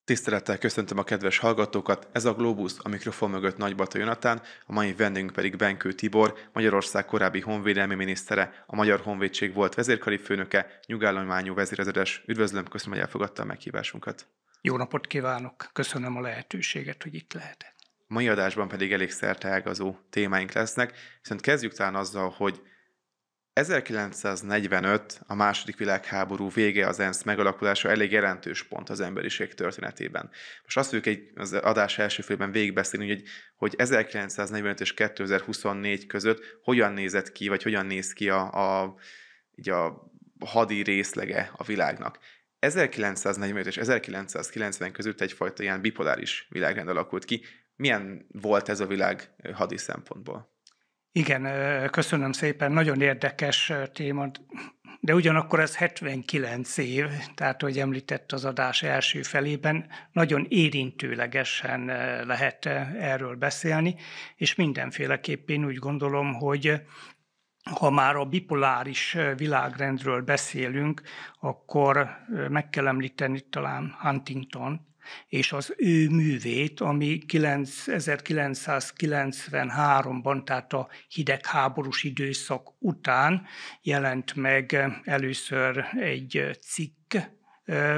Tisztelettel köszöntöm a kedves hallgatókat, ez a Globus, a mikrofon mögött Nagybata Jonatán, a mai vendégünk pedig Benkő Tibor, Magyarország korábbi honvédelmi minisztere, a Magyar Honvédség volt vezérkari főnöke, nyugállományú vezérezedes. Üdvözlöm, köszönöm, hogy elfogadta a meghívásunkat. Jó napot kívánok! Köszönöm a lehetőséget, hogy itt lehetek. A mai adásban pedig elég szerteágazó témáink lesznek, viszont kezdjük talán azzal, hogy 1945, a második világháború vége, az ENSZ megalakulása elég jelentős pont az emberiség történetében. Most azt fogjuk az adás első félben végigbeszélni, hogy 1945 és 2024 között hogyan nézett ki, vagy hogyan néz ki a hadi részlege a világnak. 1945 és 1990 között egyfajta ilyen bipoláris világrend alakult ki. Milyen volt ez a világ hadi szempontból? Igen, köszönöm szépen, nagyon érdekes téma, de ugyanakkor ez 79 év, tehát, hogy említett az adás első felében, nagyon érintőlegesen lehet erről beszélni, és mindenféleképpen úgy gondolom, hogy ha már a bipoláris világrendről beszélünk, akkor meg kell említeni talán Huntington és az ő művét, ami 1993-ban, tehát a hidegháborús időszak után jelent meg először egy cikk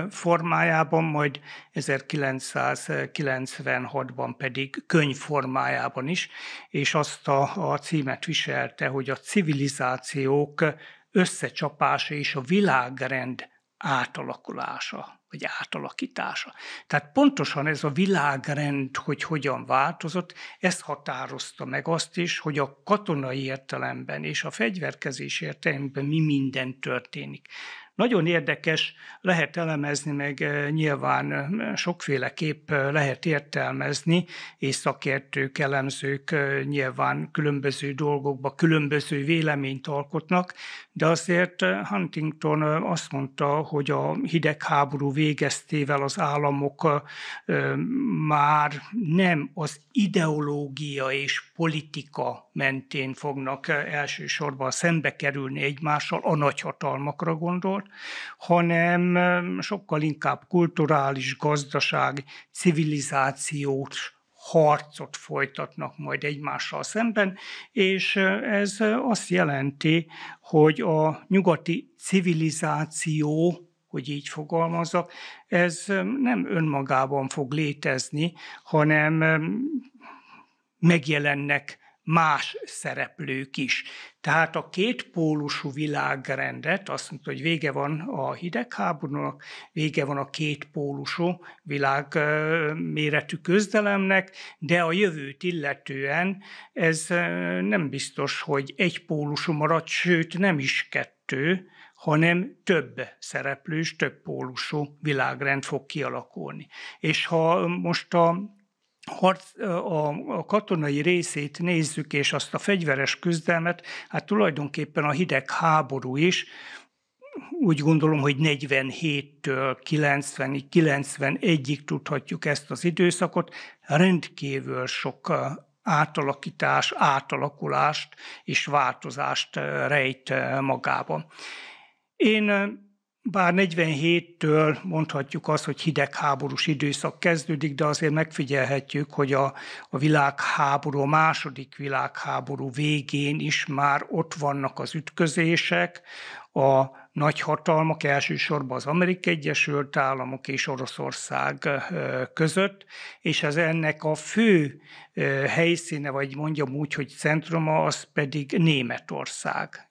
formájában, majd 1996-ban pedig könyv formájában is, és azt a címet viselte, hogy a civilizációk összecsapása és a világrend átalakulása, vagy átalakítása. Tehát pontosan ez a világrend, hogy hogyan változott, ez határozta meg azt is, hogy a katonai értelemben és a fegyverkezés értelemben mi minden történik. Nagyon érdekes, lehet elemezni, meg nyilván sokféleképp lehet értelmezni, és szakértők, elemzők nyilván különböző dolgokba különböző véleményt alkotnak, de azért Huntington azt mondta, hogy a hidegháború végeztével az államok már nem az ideológia és politika mentén fognak elsősorban szembe kerülni egymással, a nagyhatalmakra gondolt, hanem sokkal inkább kulturális, gazdasági, civilizációs harcot folytatnak majd egymással szemben, és ez azt jelenti, hogy a nyugati civilizáció, hogy így fogalmazzak, ez nem önmagában fog létezni, hanem megjelennek más szereplők is. Tehát a kétpólusú világrendet, azt mondta, hogy vége van a hidegháborúnak, vége van a kétpólusú világméretű küzdelemnek, de a jövőt illetően ez nem biztos, hogy egypólusú marad, sőt nem is kettő, hanem több szereplős, több pólusú világrend fog kialakulni. És ha most a katonai részét nézzük, és azt a fegyveres küzdelmet, hát tulajdonképpen a hidegháború is, úgy gondolom, hogy 47-től 90-ig, 91-ig tudhatjuk ezt az időszakot, rendkívül sok átalakítás, átalakulást és változást rejt magában. Bár 47-től mondhatjuk azt, hogy hidegháborús időszak kezdődik, de azért megfigyelhetjük, hogy a világháború, a második világháború végén is már ott vannak az ütközések, a nagyhatalmak, elsősorban az Amerikai Egyesült Államok és Oroszország között, és ez ennek a fő helyszíne, vagy mondjam úgy, hogy centruma, az pedig Németország.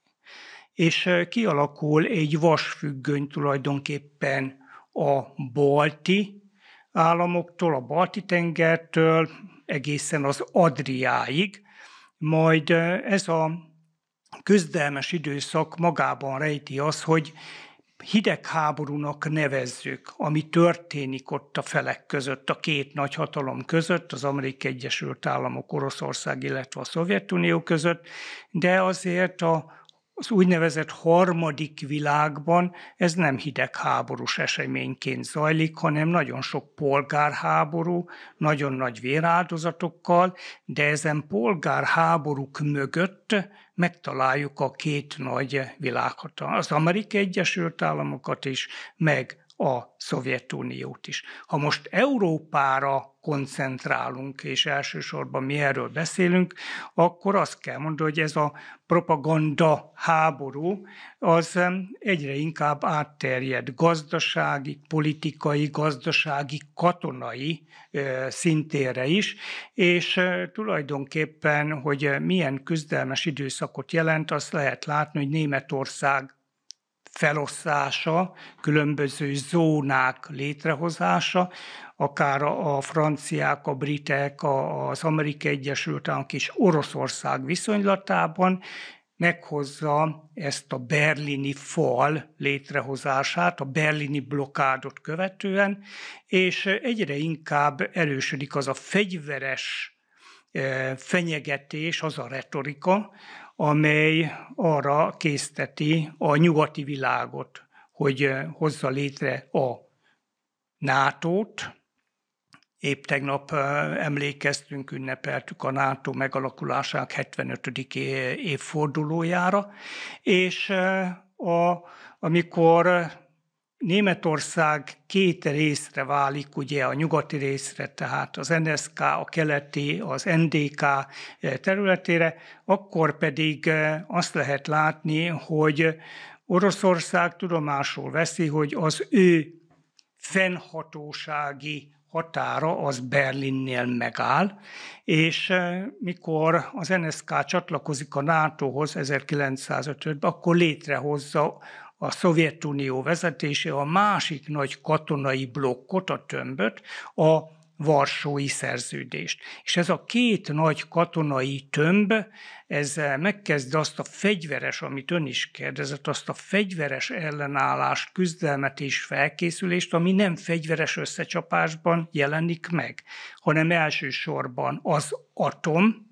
És kialakul egy vasfüggöny tulajdonképpen a balti államoktól, a Balti-tengertől egészen az Adriáig, majd ez a küzdelmes időszak magában rejti az, hogy hidegháborúnak nevezzük, ami történik ott a felek között, a két nagyhatalom között, az Amerikai Egyesült Államok, Oroszország, illetve a Szovjetunió között, de azért az úgynevezett harmadik világban ez nem hidegháborús eseményként zajlik, hanem nagyon sok polgárháború, nagyon nagy véráldozatokkal, de ezen polgárháborúk mögött megtaláljuk a két nagy világhatalmat, az Amerikai Egyesült Államokat is, meg a Szovjetuniót is. Ha most Európára koncentrálunk, és elsősorban mi erről beszélünk, akkor azt kell mondani, hogy ez a propaganda háború az egyre inkább átterjed gazdasági, politikai, gazdasági, katonai szintére is, és tulajdonképpen, hogy milyen küzdelmes időszakot jelent, azt lehet látni, hogy Németország felosztása, különböző zónák létrehozása, akár a franciák, a britek, az Amerikai Egyesült Államok és Oroszország viszonylatában meghozza ezt a berlini fal létrehozását, a berlini blokkádot követően, és egyre inkább erősödik az a fegyveres fenyegetés, az a retorika, amely arra készteti a nyugati világot, hogy hozza létre a NATO-t. Épp tegnap emlékeztünk, ünnepeltük a NATO megalakulásának 75. évfordulójára, és amikor Németország két részre válik, ugye a nyugati részre, tehát az NSK, a keleti, az NDK területére, akkor pedig azt lehet látni, hogy Oroszország tudomásul veszi, hogy az ő fennhatósági határa az Berlinnél megáll, és mikor az NSK csatlakozik a NATO-hoz 1955-ben, akkor létrehozza a Szovjetunió vezetése a másik nagy katonai blokkot, a tömböt, a Varsói Szerződést. És ez a két nagy katonai tömb, ez megkezdi azt a fegyveres, amit ön is kérdezett, azt a fegyveres ellenállást, küzdelmet és felkészülést, ami nem fegyveres összecsapásban jelenik meg, hanem elsősorban az atom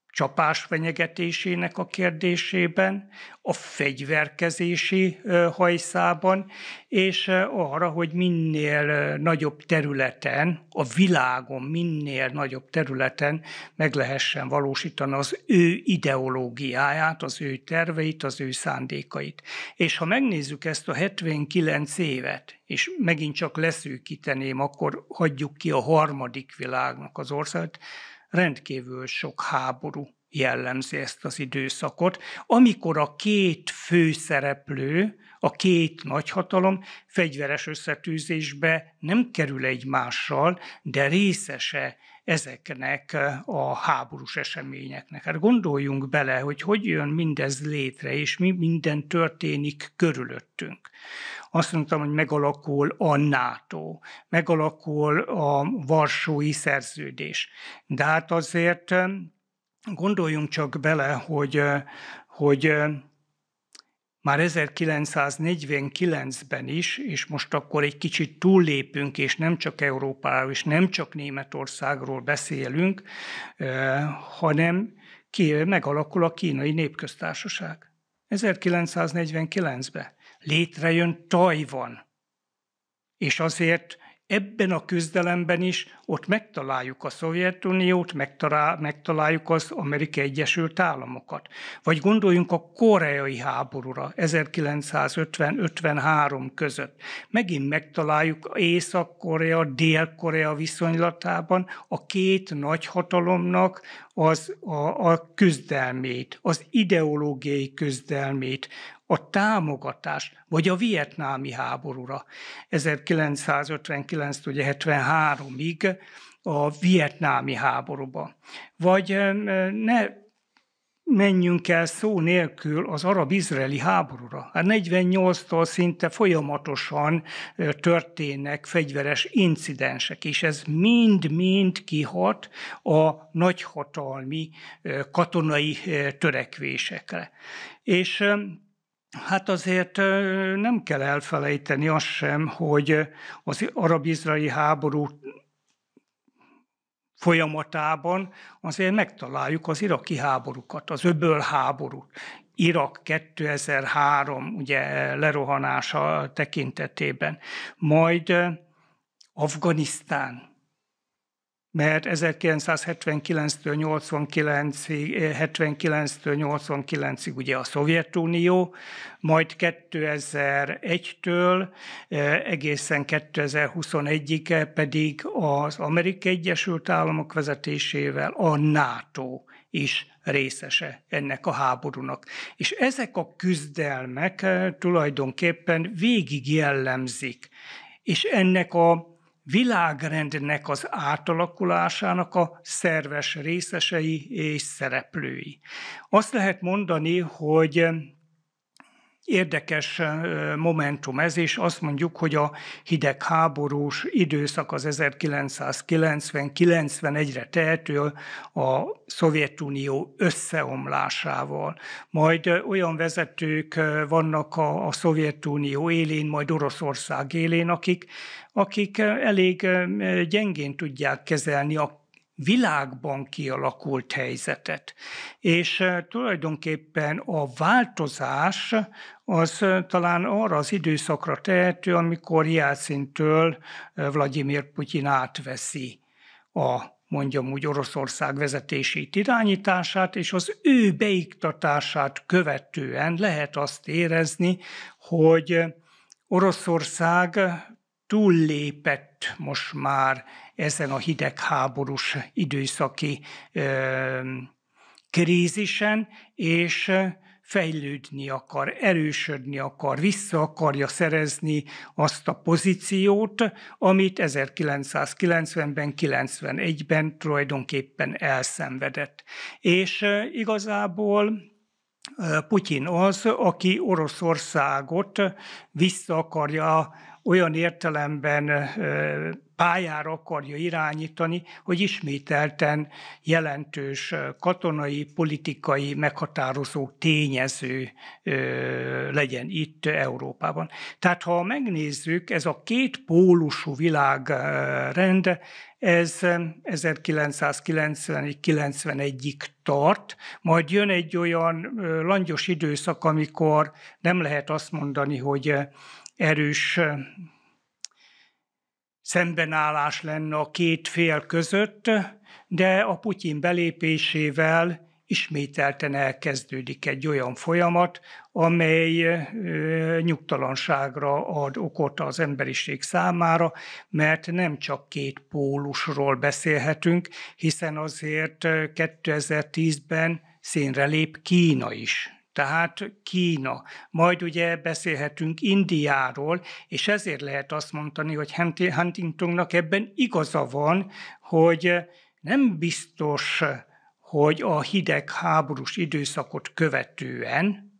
csapás fenyegetésének a kérdésében, a fegyverkezési hajszában, és arra, hogy minél nagyobb területen, a világon minél nagyobb területen meg lehessen valósítani az ő ideológiáját, az ő terveit, az ő szándékait. És ha megnézzük ezt a 79 évet, és megint csak leszűkíteném, akkor hagyjuk ki a harmadik világnak az országot, rendkívül sok háború jellemzi ezt az időszakot, amikor a két főszereplő, a két nagyhatalom fegyveres összetűzésbe nem kerül egymással, de részese ezeknek a háborús eseményeknek. Hát gondoljunk bele, hogy jön mindez létre, és mi minden történik körülöttünk. Azt mondtam, hogy megalakul a NATO, megalakul a Varsói Szerződés. De hát azért gondoljunk csak bele, hogy már 1949-ben is, és most akkor egy kicsit túllépünk, és nem csak Európáról, és nem csak Németországról beszélünk, hanem megalakul a Kínai Népköztársaság. 1949-ben létrejön Tajvan, és azért ebben a küzdelemben is ott megtaláljuk a Szovjetuniót, megtaláljuk az Amerikai Egyesült Államokat. Vagy gondoljunk a koreai háborúra 1950-53 között. Megint megtaláljuk Észak-Korea, Dél-Korea viszonylatában a két nagyhatalomnak a küzdelmét, az ideológiai küzdelmét, a támogatást, vagy a vietnámi háborúra 1959-73-ig a vietnámi háborúba. Vagy ne menjünk el szó nélkül az arab-izraeli háborúra. A 48-tól szinte folyamatosan történnek fegyveres incidensek, és ez mind-mind kihat a nagyhatalmi katonai törekvésekre. És hát azért nem kell elfelejteni azt sem, hogy az arab-izraeli háború folyamatában azért megtaláljuk az iraki háborúkat, az öböl háborút. Irak 2003 ugye lerohanása tekintetében, majd Afganisztán mert 1979-től 89-ig ugye a Szovjetunió, majd 2001-től egészen 2021-ig pedig az Amerikai Egyesült Államok vezetésével a NATO is részese ennek a háborúnak. És ezek a küzdelmek tulajdonképpen végig jellemzik, és ennek a világrendnek az átalakulásának a szerves részesei és szereplői. Azt lehet mondani, hogy érdekes momentum ez, és azt mondjuk, hogy a hidegháborús időszak az 1990-91-re tehető a Szovjetunió összeomlásával. Majd olyan vezetők vannak a Szovjetunió élén, majd Oroszország élén, akik elég gyengén tudják kezelni a világban kialakult helyzetet. És tulajdonképpen a változás az talán arra az időszakra tehető, amikor Jelcintől Vladimir Putyin átveszi mondjam úgy, Oroszország vezetési irányítását, és az ő beiktatását követően lehet azt érezni, hogy Oroszország túllépett most már ezen a hidegháborús időszaki krízisen, és fejlődni akar, erősödni akar, vissza akarja szerezni azt a pozíciót, amit 1990-ben, 91-ben tulajdonképpen elszenvedett. És igazából Putyin az, aki Oroszországot vissza akarja olyan értelemben pályára akarja irányítani, hogy ismételten jelentős katonai, politikai, meghatározó tényező legyen itt Európában. Tehát ha megnézzük, ez a két pólusú világrend, ez 1990-91-ig tart, majd jön egy olyan langyos időszak, amikor nem lehet azt mondani, hogy erős szembenállás lenne a két fél között, de a Putyin belépésével ismételten elkezdődik egy olyan folyamat, amely nyugtalanságra ad okot az emberiség számára, mert nem csak két pólusról beszélhetünk, hiszen azért 2010-ben színre lép Kína is. Tehát Kína. Majd ugye beszélhetünk Indiáról, és ezért lehet azt mondani, hogy Huntingtonnak ebben igaza van, hogy nem biztos, hogy a hidegháborús időszakot követően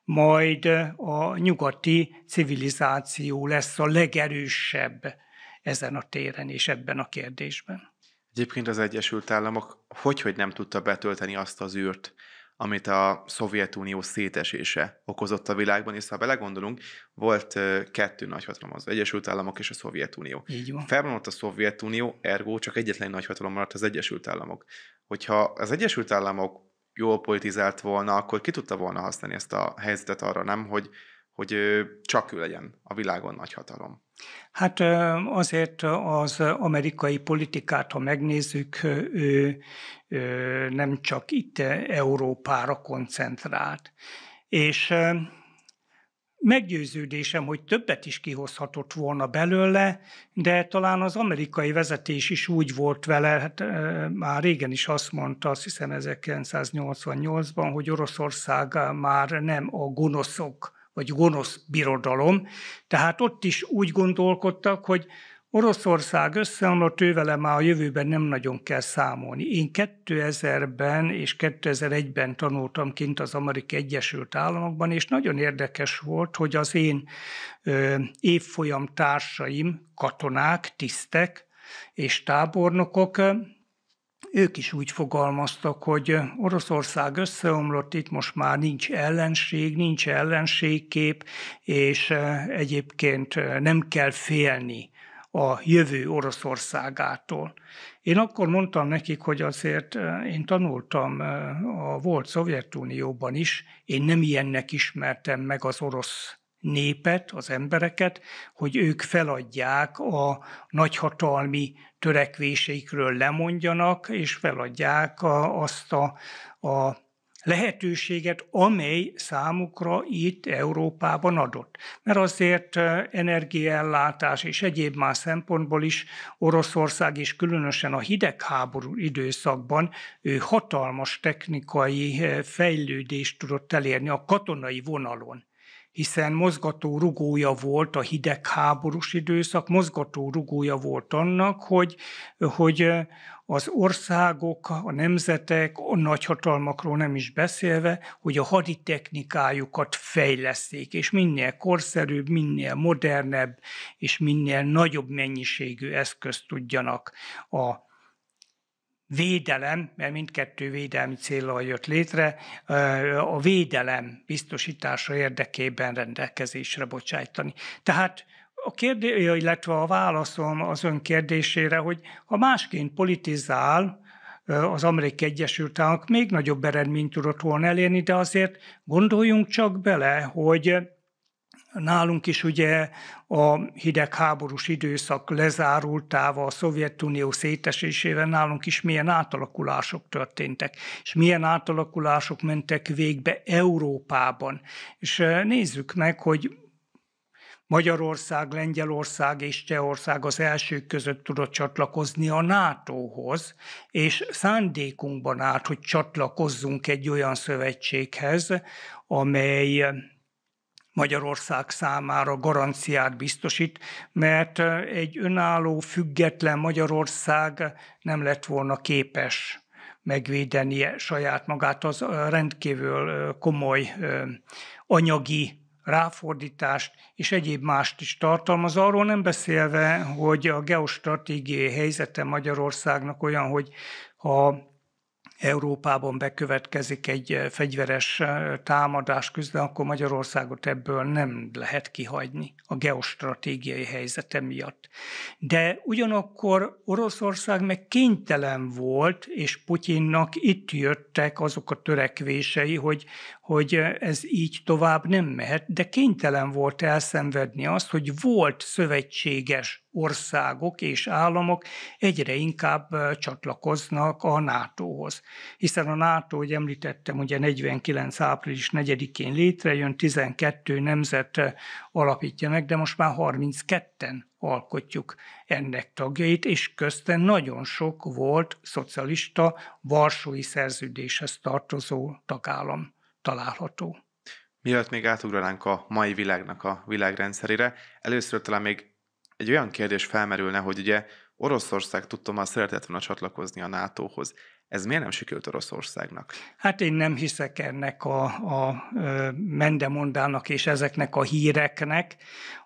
majd a nyugati civilizáció lesz a legerősebb ezen a téren és ebben a kérdésben. Egyébként az Egyesült Államok hogy nem tudta betölteni azt az űrt, amit a Szovjetunió szétesése okozott a világban, és ha belegondolunk, volt kettő nagyhatalom, az Egyesült Államok és a Szovjetunió. Így van. Felbomlott a Szovjetunió, ergo csak egyetlen nagyhatalom maradt, az Egyesült Államok. Hogyha az Egyesült Államok jól politizált volna, akkor ki tudta volna használni ezt a helyzetet arra, nem, hogy csak ő legyen a világon nagyhatalom. Hát azért az amerikai politikát, ha megnézzük, ő nem csak itt Európára koncentrált. És meggyőződésem, hogy többet is kihozhatott volna belőle, de talán az amerikai vezetés is úgy volt vele, hát már régen is azt mondta, azt hiszem 1988-ban, hogy Oroszország már nem a gonoszok, vagy gonosz birodalom. Tehát ott is úgy gondolkodtak, hogy Oroszország összeomlott, ővele már a jövőben nem nagyon kell számolni. Én 2000-ben és 2001-ben tanultam kint az Amerikai Egyesült Államokban, és nagyon érdekes volt, hogy az én évfolyam társaim, katonák, tisztek és tábornokok, ők is úgy fogalmaztak, hogy Oroszország összeomlott, itt most már nincs ellenség, nincs ellenségkép, és egyébként nem kell félni a jövő Oroszországától. Én akkor mondtam nekik, hogy azért én tanultam a volt Szovjetunióban is, én nem ilyennek ismertem meg az orosz népet, az embereket, hogy ők feladják a nagyhatalmi törekvéseikről lemondjanak, és feladják azt a lehetőséget, amely számukra itt Európában adott. Mert azért energiaellátás és egyéb más szempontból is Oroszország, és különösen a hidegháború időszakban ő hatalmas technikai fejlődést tudott elérni a katonai vonalon, hiszen mozgató rugója volt a hidegháborús időszak, mozgató rugója volt annak, hogy az országok, a nemzetek, a nagyhatalmakról nem is beszélve, hogy a haditechnikájukat fejleszték, és minél korszerűbb, minél modernebb, és minél nagyobb mennyiségű eszközt tudjanak a védelem, mert mindkettő védelmi céllal jött létre, a védelem biztosítása érdekében rendelkezésre bocsájtani. Tehát a kérdés, illetve a válaszom az ön kérdésére, hogy ha másként politizál az Amerikai Egyesült Államok, még nagyobb eredményt tudott volna elérni, de azért gondoljunk csak bele, hogy nálunk is ugye a hidegháborús időszak lezárultával, a Szovjetunió szétesésével nálunk is milyen átalakulások történtek, és milyen átalakulások mentek végbe Európában. És nézzük meg, hogy Magyarország, Lengyelország és Csehország az elsők között tudott csatlakozni a NATO-hoz, és szándékunkban állt, hogy csatlakozzunk egy olyan szövetséghez, amely Magyarország számára garanciát biztosít, mert egy önálló, független Magyarország nem lett volna képes megvédeni saját magát. Az rendkívül komoly anyagi ráfordítást és egyéb mást is tartalmaz. Arról nem beszélve, hogy a geostratégiai helyzete Magyarországnak olyan, hogy ha Európában bekövetkezik egy fegyveres támadás közben, akkor Magyarországot ebből nem lehet kihagyni a geostratégiai helyzete miatt. De ugyanakkor Oroszország meg kénytelen volt, és Putyinnak itt jöttek azok a törekvései, hogy ez így tovább nem mehet, de kénytelen volt elszenvedni azt, hogy volt szövetséges országok és államok egyre inkább csatlakoznak a NATO-hoz. Hiszen a NATO, hogy említettem, ugye 49. április 4-én létrejön, 12 nemzet alapítja meg, de most már 32-en alkotjuk ennek tagjait, és közten nagyon sok volt szocialista, Varsói Szerződéshez tartozó tagállam található. Mielőtt még átugranánk a mai világnak a világrendszerére, először talán még egy olyan kérdés felmerülne, hogy ugye Oroszország tudtommal szeretett volna csatlakozni a NATO-hoz. Ez miért nem sikerült Oroszországnak? Hát én nem hiszek ennek a mendemondának és ezeknek a híreknek,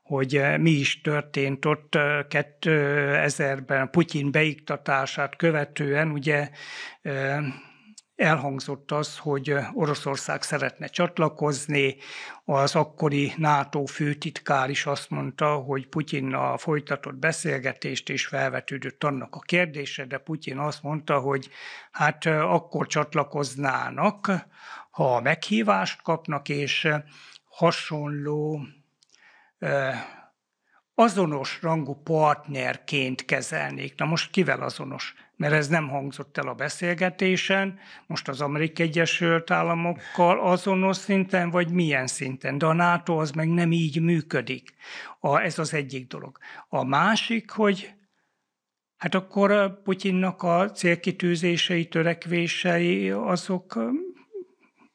hogy mi is történt ott 2000-ben Putyin beiktatását követően, ugye elhangzott az, hogy Oroszország szeretne csatlakozni, az akkori NATO főtitkár is azt mondta, hogy Putyinnal folytatott beszélgetést, és felvetődött annak a kérdése, de Putyin azt mondta, hogy hát akkor csatlakoznának, ha meghívást kapnak, és hasonló azonos rangú partnerként kezelnék. Na most kivel azonos? Mert ez nem hangzott el a beszélgetésen, most az Amerikai Egyesült Államokkal azonos szinten, vagy milyen szinten, de a NATO az meg nem így működik. Ez az egyik dolog. A másik, hogy hát akkor Putyinnak a célkitűzései, törekvései, azok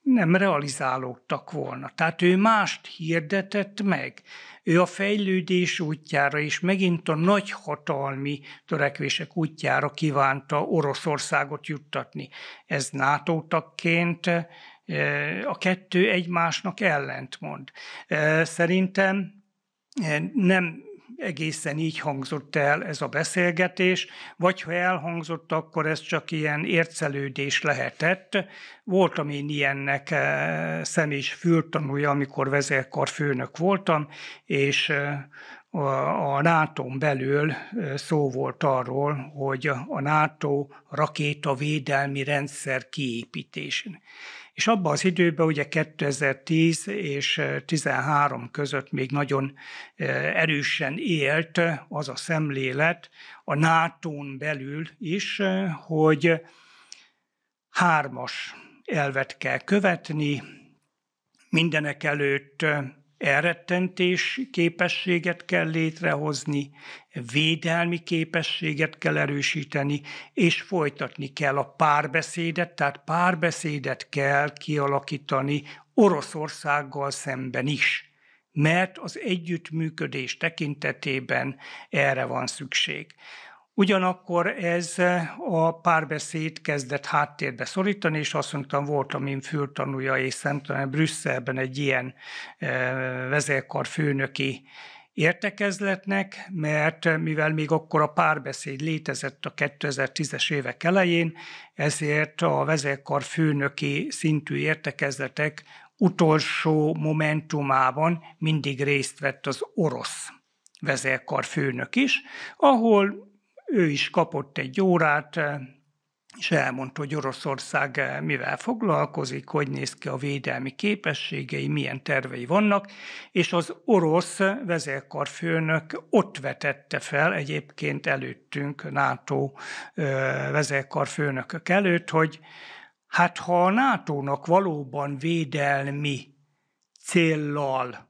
nem realizálódtak volna. Tehát ő mást hirdetett meg. Ő a fejlődés útjára és megint a nagyhatalmi törekvések útjára kívánta Oroszországot juttatni. Ez NATO tagként a kettő egymásnak ellentmond. Szerintem nem egészen így hangzott el ez a beszélgetés, vagy ha elhangzott, akkor ez csak ilyen ércelődés lehetett. Voltam én ilyennek szem- és fültanúja, amikor vezérkarfőnök voltam, és a NATO-n belül szó volt arról, hogy a NATO rakétavédelmi rendszer kiépítésén. És abban az időben ugye 2010 és 13 között még nagyon erősen élt az a szemlélet a NATO-n belül is, hogy hármas elvet kell követni, mindenek előtt elrettentés képességet kell létrehozni, védelmi képességet kell erősíteni, és folytatni kell a párbeszédet, tehát párbeszédet kell kialakítani Oroszországgal szemben is, mert az együttműködés tekintetében erre van szükség. Ugyanakkor ez a párbeszéd kezdett háttérbe szorítani, és azt mondtam, voltam én fültanúja, és szemtelen Brüsszelben egy ilyen vezérkarfőnöki értekezletnek, mert mivel még akkor a párbeszéd létezett a 2010-es évek elején, ezért a vezérkarfőnöki szintű értekezletek utolsó momentumában mindig részt vett az orosz vezérkarfőnök is, ahol ő is kapott egy órát, és elmondta, hogy Oroszország mivel foglalkozik, hogy néz ki a védelmi képességei, milyen tervei vannak, és az orosz vezérkarfőnök ott vetette fel, egyébként előttünk, NATO vezérkarfőnökök előtt, hogy hát ha a NATO-nak valóban védelmi céllal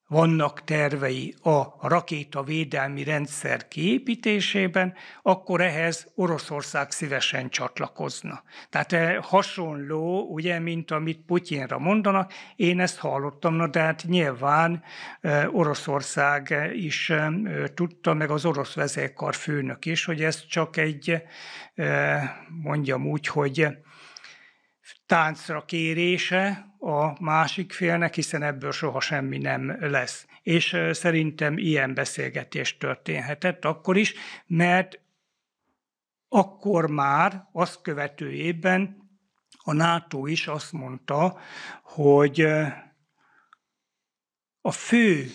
vannak tervei a rakétavédelmi rendszer kiépítésében, akkor ehhez Oroszország szívesen csatlakozna. Tehát hasonló, ugye, mint amit Putyinra mondanak, én ezt hallottam, de hát nyilván Oroszország is tudta, meg az orosz vezérkarfőnök is, hogy ez csak egy, mondjam úgy, hogy táncra kérése a másik félnek, hiszen ebből soha semmi nem lesz. És szerintem ilyen beszélgetés történhetett akkor is, mert akkor már azt követő évben a NATO is azt mondta, hogy a fő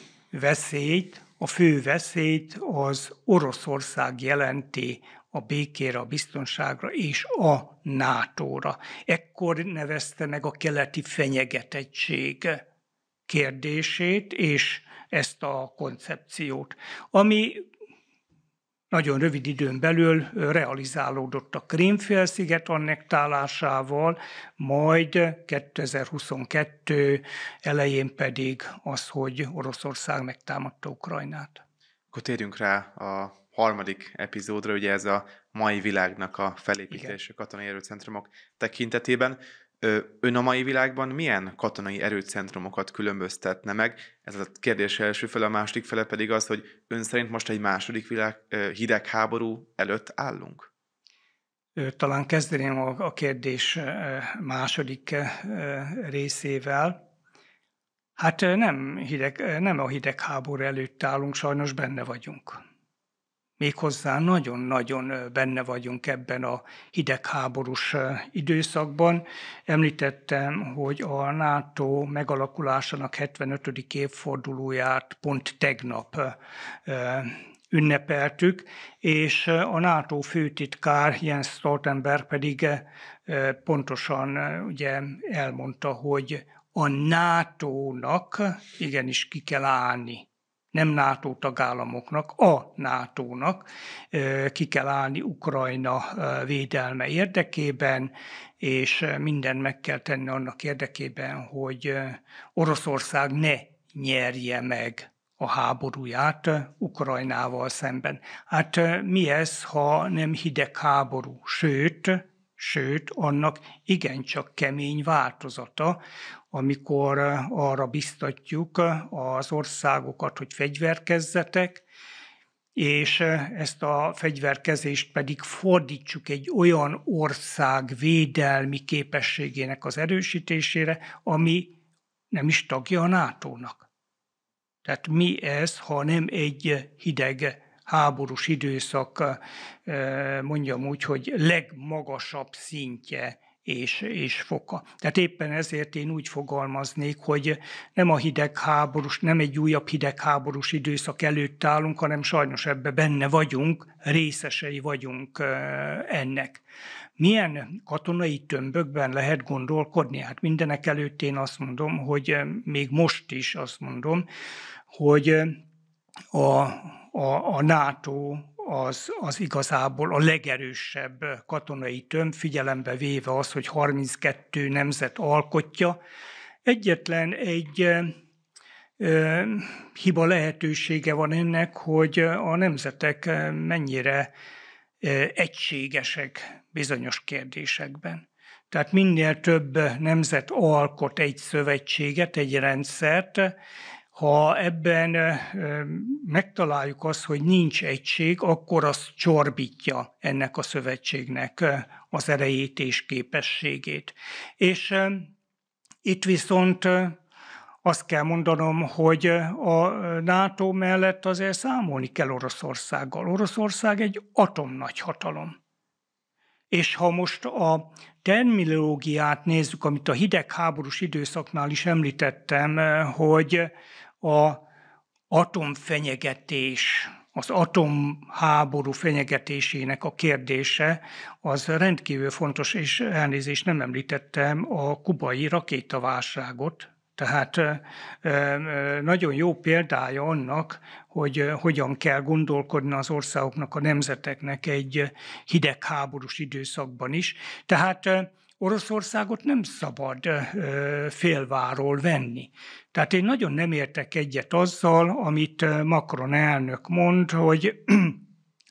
veszélyt az Oroszország jelenti a békére, a biztonságra és a NATO-ra. Ekkor nevezte meg a keleti fenyegetettség kérdését és ezt a koncepciót, ami nagyon rövid időn belül realizálódott a Krím-félsziget annektálásával, majd 2022 elején pedig az, hogy Oroszország megtámadta Ukrajnát. Akkor térjünk rá a harmadik epizódra, ugye ez a mai világnak a felépítése katonai erőcentrumok tekintetében. Ön a mai világban milyen katonai erőcentrumokat különböztetne meg? Ez a kérdés első fele, a második fele pedig az, hogy ön szerint most egy második hidegháború előtt állunk? Talán kezdeném a kérdés második részével. Hát nem a hidegháború előtt állunk, sajnos benne vagyunk. Méghozzá nagyon-nagyon benne vagyunk ebben a hidegháborús időszakban. Említettem, hogy a NATO megalakulásának 75. évfordulóját pont tegnap ünnepeltük, és a NATO főtitkár Jens Stoltenberg pedig pontosan ugye elmondta, hogy a NATO-nak igenis ki kell állni. Nem NATO tagállamoknak, a NATO-nak ki kell állni Ukrajna védelme érdekében, és mindent meg kell tenni annak érdekében, hogy Oroszország ne nyerje meg a háborúját Ukrajnával szemben. Hát mi ez, ha nem hidegháború? Sőt, annak igencsak kemény változata, amikor arra biztatjuk az országokat, hogy fegyverkezzetek, és ezt a fegyverkezést pedig fordítsuk egy olyan ország védelmi képességének az erősítésére, ami nem is tagja a NATO-nak. Tehát mi ez, ha nem egy hideg háborús időszak, mondjam úgy, hogy legmagasabb szintje és foka. Tehát éppen ezért én úgy fogalmaznék, hogy nem a hidegháborús, nem egy újabb hidegháborús időszak előtt állunk, hanem sajnos ebbe benne vagyunk, részesei vagyunk ennek. Milyen katonai tömbökben lehet gondolkodni? Hát mindenek előtt én azt mondom, hogy még most is azt mondom, hogy a NATO az igazából a legerősebb katonai tömb, figyelembe véve az, hogy 32 nemzet alkotja. Egyetlen egy hiba lehetősége van ennek, hogy a nemzetek mennyire egységesek bizonyos kérdésekben. Tehát minél több nemzet alkot egy szövetséget, egy rendszert, ha ebben megtaláljuk azt, hogy nincs egység, akkor az csorbítja ennek a szövetségnek az erejét és képességét. És itt viszont azt kell mondanom, hogy a NATO mellett azért számolni kell Oroszországgal. Oroszország egy atomnagyhatalom. És ha most a terminológiát nézzük, amit a hidegháborús időszaknál is említettem, hogy az atomfenyegetés, az atomháború fenyegetésének a kérdése, az rendkívül fontos, és elnézést nem említettem a kubai rakétaválságot. Tehát nagyon jó példája annak, hogy hogyan kell gondolkodni az országoknak, a nemzeteknek egy hidegháborús időszakban is. Tehát Oroszországot nem szabad félváról venni. Tehát én nagyon nem értek egyet azzal, amit Macron elnök mond, hogy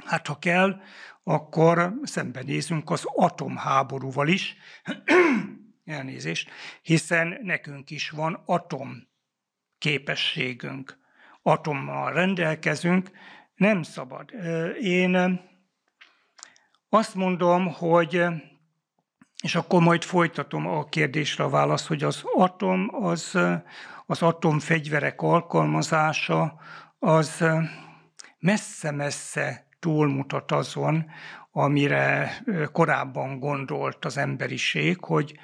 hát ha kell, akkor szembenézünk az atomháborúval is, elnézést, hiszen nekünk is van atom képességünk, atommal rendelkezünk, nem szabad. Én azt mondom, hogy, és akkor majd folytatom a kérdésre a választ, hogy az atom, az atomfegyverek alkalmazása, az messze-messze túlmutat azon, amire korábban gondolt az emberiség, hogy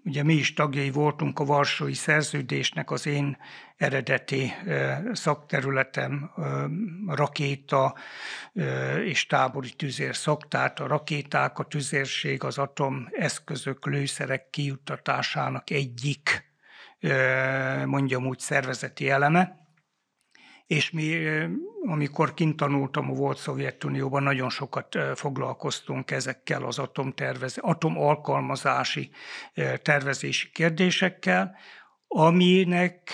ugye mi is tagjai voltunk a Varsói Szerződésnek, az én eredeti szakterületem rakéta és tábori tüzér szak, tehát a rakéták, a tüzérség, az atomeszközök, lőszerek kijuttatásának egyik, mondjam úgy, szervezeti eleme. És mi, amikor kint tanultam a volt Szovjetunióban, nagyon sokat foglalkoztunk ezekkel az atomalkalmazási tervezési kérdésekkel, aminek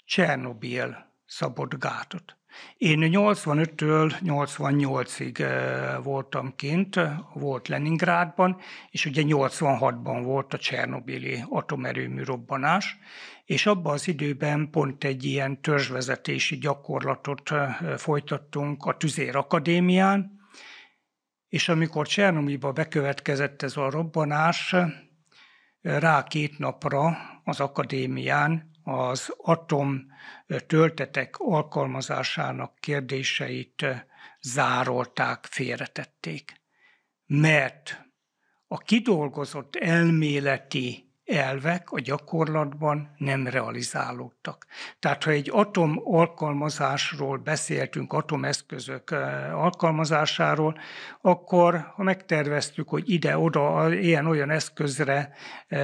Csernobil szabott gátot. Én 85-től 88-ig voltam kint, volt Leningrádban, és ugye 86-ban volt a csernobili atomerőmű robbanás, és abban az időben pont egy ilyen törzsvezetési gyakorlatot folytattunk a Tüzérakadémián, és amikor Csernobilba bekövetkezett ez a robbanás, rá 2 napra az akadémián az atomtöltetek alkalmazásának kérdéseit zárolták, félretették. Mert a kidolgozott elméleti elvek a gyakorlatban nem realizálódtak. Tehát ha egy atom alkalmazásról beszéltünk, atomeszközök alkalmazásáról, akkor ha megterveztük, hogy ide-oda ilyen-olyan eszközre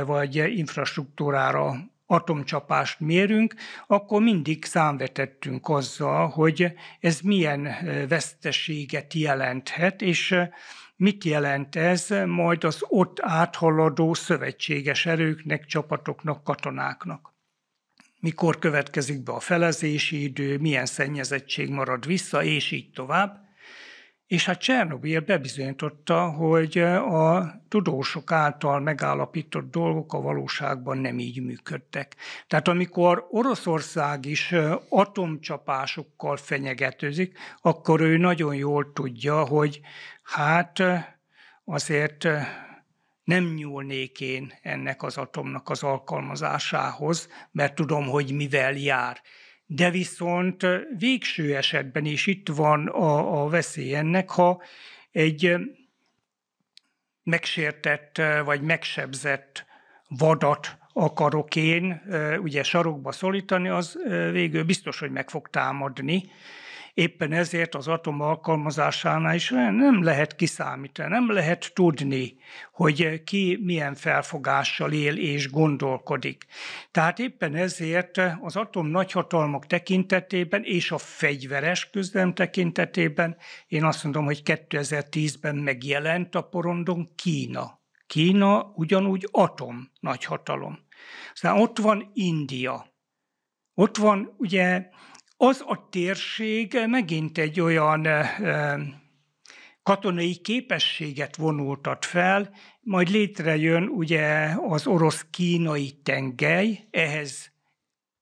vagy infrastruktúrára atomcsapást mérünk, akkor mindig számvetettünk azzal, hogy ez milyen veszteséget jelenthet, és mit jelent ez majd az ott áthaladó szövetséges erőknek, csapatoknak, katonáknak? Mikor következik be a felezési idő, milyen szennyezettség marad vissza, és így tovább. És hát Csernobil bebizonyította, hogy a tudósok által megállapított dolgok a valóságban nem így működtek. Tehát amikor Oroszország is atomcsapásokkal fenyegetőzik, akkor ő nagyon jól tudja, hogy hát azért nem nyúlnék én ennek az atomnak az alkalmazásához, mert tudom, hogy mivel jár. De viszont végső esetben is itt van a veszély ennek, ha egy megsértett vagy megsebzett vadat akarok én ugye sarokba szorítani, az végül biztos, hogy meg fog támadni. Éppen ezért az atom alkalmazásánál is nem lehet kiszámítani, nem lehet tudni, hogy ki milyen felfogással él és gondolkodik. Tehát éppen ezért az atom nagyhatalmak tekintetében és a fegyveres küzdelem tekintetében én azt mondom, hogy 2010-ben megjelent a porondon Kína. Kína ugyanúgy atom nagyhatalom. Aztán ott van India. Ott van ugye az a térség megint egy olyan katonai képességet vonultat fel, majd létrejön ugye az orosz-kínai tengely, ehhez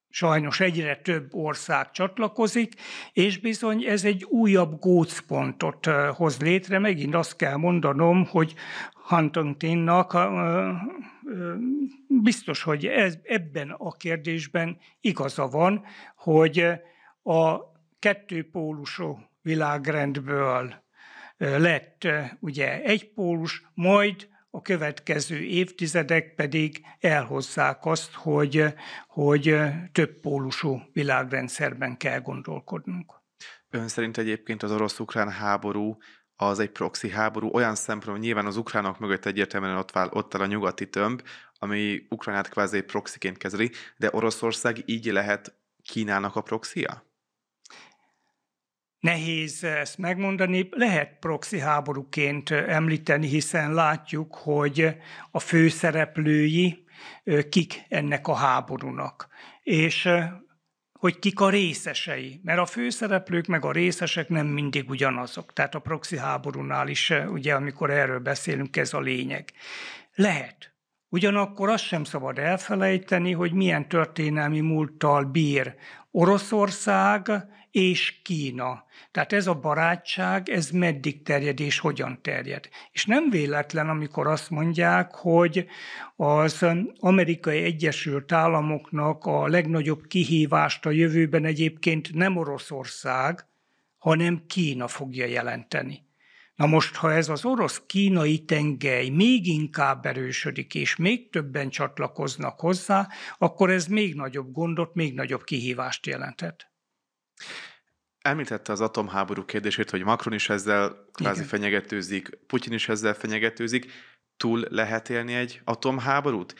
sajnos egyre több ország csatlakozik, és bizony ez egy újabb gócpontot hoz létre. Megint azt kell mondanom, hogy Huntingtonnak biztos, hogy ebben a kérdésben igaza van, hogy a kettőpólusú világrendből lett ugye egypólus, majd a következő évtizedek pedig elhozzák azt, hogy többpólusú világrendszerben kell gondolkodnunk. Ön szerint egyébként az orosz-ukrán háború az egy proxy háború, olyan szempontból, nyilván az ukránok mögött egyértelműen ott áll a nyugati tömb, ami Ukrajnát kvázi proxiként kezeli, de Oroszország így lehet Kínának a proxia? Nehéz ezt megmondani, lehet proxy háborúként említeni, hiszen látjuk, hogy a főszereplői kik ennek a háborúnak, és hogy kik a részesei, mert a főszereplők meg a részesek nem mindig ugyanazok. Tehát a proxy háborúnál is, ugye, amikor erről beszélünk, ez a lényeg. Lehet. Ugyanakkor azt sem szabad elfelejteni, hogy milyen történelmi múlttal bír Oroszország és Kína. Tehát ez a barátság, ez meddig terjed és hogyan terjed. És nem véletlen, amikor azt mondják, hogy az Amerikai Egyesült Államoknak a legnagyobb kihívást a jövőben egyébként nem Oroszország, hanem Kína fogja jelenteni. Na most, ha ez az orosz-kínai tengely még inkább erősödik, és még többen csatlakoznak hozzá, akkor ez még nagyobb gondot, még nagyobb kihívást jelenthet. Említette az atomháború kérdését, hogy Macron is ezzel kvázi fenyegetőzik, Putyin is ezzel fenyegetőzik. Túl lehet élni egy atomháborút?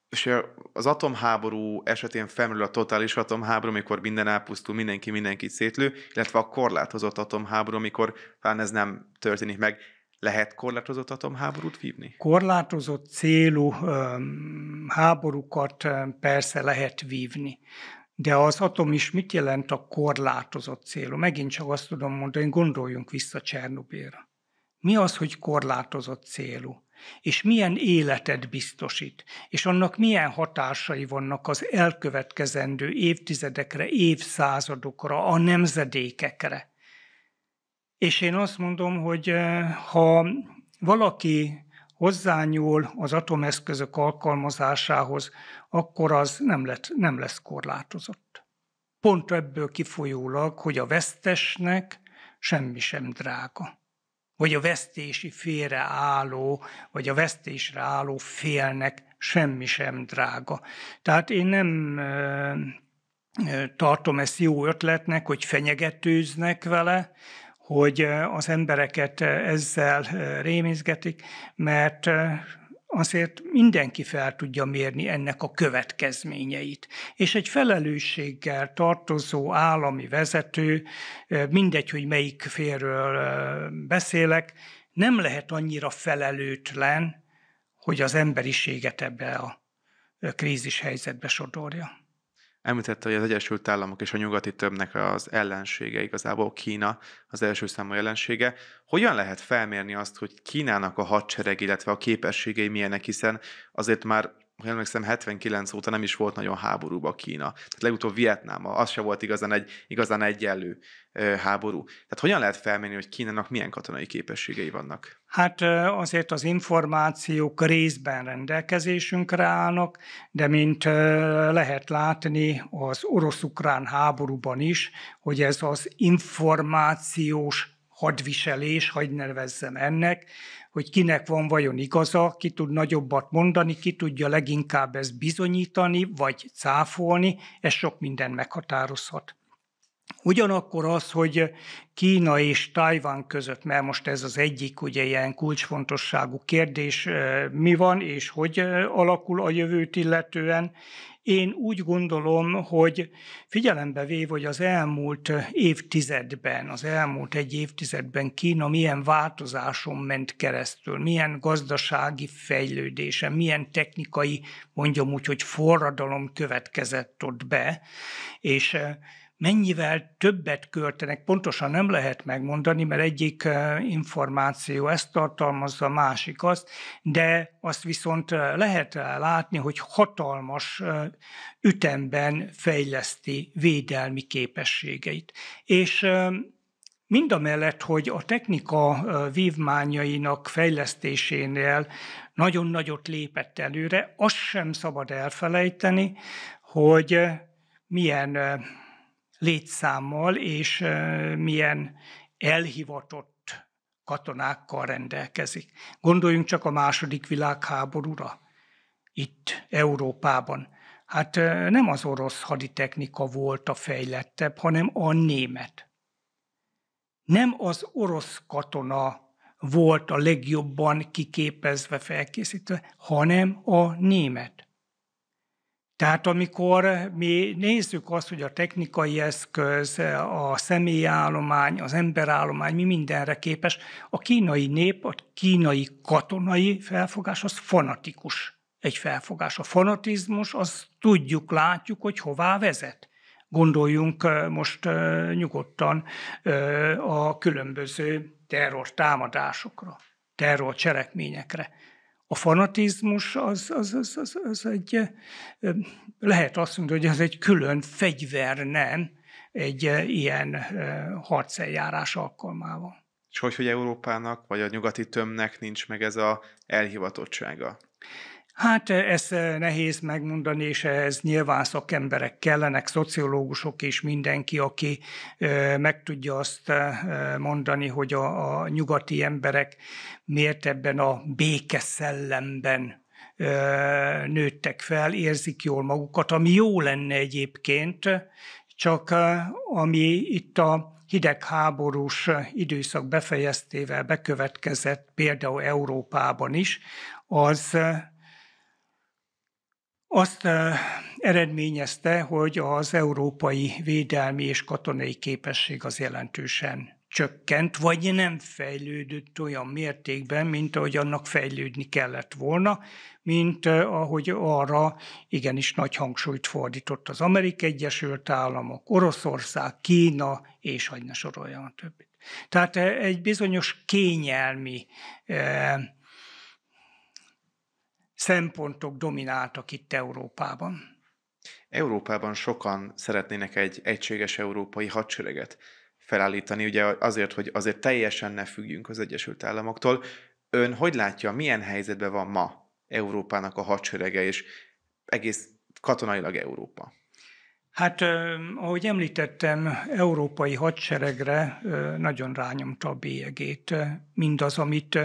És az atomháború esetén felmerül a totális atomháború, amikor minden elpusztul, mindenki mindenkit szétlő, illetve a korlátozott atomháború, amikor talán ez nem történik meg. Lehet korlátozott atomháborút vívni? Korlátozott célú háborúkat persze lehet vívni. De az atom is mit jelent a korlátozott célú? Megint csak azt tudom mondani, gondoljunk vissza Csernobélra. Mi az, hogy korlátozott célú? És milyen életet biztosít? És annak milyen hatásai vannak az elkövetkezendő évtizedekre, évszázadokra, a nemzedékekre? És én azt mondom, hogy ha valaki hozzányúl az atomeszközök alkalmazásához, akkor az nem lesz korlátozott. Pont ebből kifolyólag, hogy a vesztesnek semmi sem drága. Vagy a vesztési félre álló, vagy a vesztésre álló félnek semmi sem drága. Tehát én nem tartom ezt jó ötletnek, hogy fenyegetőznek vele, hogy az embereket ezzel rémizgetik, mert azért mindenki fel tudja mérni ennek a következményeit. És egy felelősséggel tartozó állami vezető, mindegy, hogy melyik félről beszélek, nem lehet annyira felelőtlen, hogy az emberiséget ebbe a krízis helyzetbe sodorja. Említette, hogy az Egyesült Államok és a nyugati többnek az ellensége, igazából Kína az első számú ellensége. Hogyan lehet felmérni azt, hogy Kínának a hadsereg, illetve a képességei milyenek, hiszen azért már, ha emlékszem, 79 óta nem is volt nagyon háborúba Kína. Tehát legutóbb Vietnámban, az se volt igazán egyenlő háború. Tehát hogyan lehet felmérni, hogy Kínának milyen katonai képességei vannak? Hát azért az információk részben rendelkezésünkre állnak, de mint lehet látni az orosz-ukrán háborúban is, hogy ez az információs hadviselés, hadd nevezzem ennek, hogy kinek van vajon igaza, ki tud nagyobbat mondani, ki tudja leginkább ezt bizonyítani, vagy cáfolni, ez sok minden meghatározhat. Ugyanakkor az, hogy Kína és Tajvan között, mert most ez az egyik ugye ilyen kulcsfontosságú kérdés, mi van és hogy alakul a jövőt illetően, én úgy gondolom, hogy figyelembe véve, hogy az elmúlt egy évtizedben Kína milyen változáson ment keresztül, milyen gazdasági fejlődésen, milyen technikai, mondjam úgy, hogy forradalom következett ott be, és mennyivel többet költenek, pontosan nem lehet megmondani, mert egyik információ ezt tartalmazza, a másik azt, de azt viszont lehet látni, hogy hatalmas ütemben fejleszti védelmi képességeit. És mindamellett, hogy a technika vívmányainak fejlesztésénél nagyon nagyot lépett előre, azt sem szabad elfelejteni, hogy milyen létszámmal és milyen elhivatott katonákkal rendelkezik. Gondoljunk csak a második világháborúra itt Európában. Hát nem az orosz haditechnika volt a fejlettebb, hanem a német. Nem az orosz katona volt a legjobban kiképezve, felkészítve, hanem a német. Tehát amikor mi nézzük azt, hogy a technikai eszköz, a személyállomány, az emberállomány mi mindenre képes, a kínai nép, a kínai katonai felfogás az fanatikus egy felfogás. A fanatizmus, azt tudjuk, látjuk, hogy hová vezet. Gondoljunk most nyugodtan a különböző terrortámadásokra, terrorcselekményekre. A fanatizmus az egy, lehet azt mondani, hogy ez egy külön fegyver, nem egy ilyen harceljárás alkalmával. És hogy Európának, vagy a nyugati tömbnek nincs meg ez az elhivatottsága? Hát ez nehéz megmondani, és ehhez nyilván szakemberek kellenek, szociológusok és mindenki, aki meg tudja azt mondani, hogy a nyugati emberek miért ebben a békeszellemben nőttek fel, érzik jól magukat, ami jó lenne egyébként, csak ami itt a hidegháborús időszak befejeztével bekövetkezett, például Európában is, az azt eredményezte, hogy az európai védelmi és katonai képesség az jelentősen csökkent, vagy nem fejlődött olyan mértékben, mint ahogy annak fejlődni kellett volna, mint ahogy arra igenis nagy hangsúlyt fordított az Amerikai Egyesült Államok, Oroszország, Kína, és hagy ne soroljam a többit. Tehát egy bizonyos kényelmi szempontok domináltak itt Európában. Európában sokan szeretnének egy egységes európai hadsereget felállítani, ugye azért, hogy azért teljesen ne függjünk az Egyesült Államoktól. Ön hogy látja, milyen helyzetben van ma Európának a hadserege, és egész katonailag Európa? Hát, ahogy említettem, európai hadseregre nagyon rányomta a bélyegét. Mindaz, amit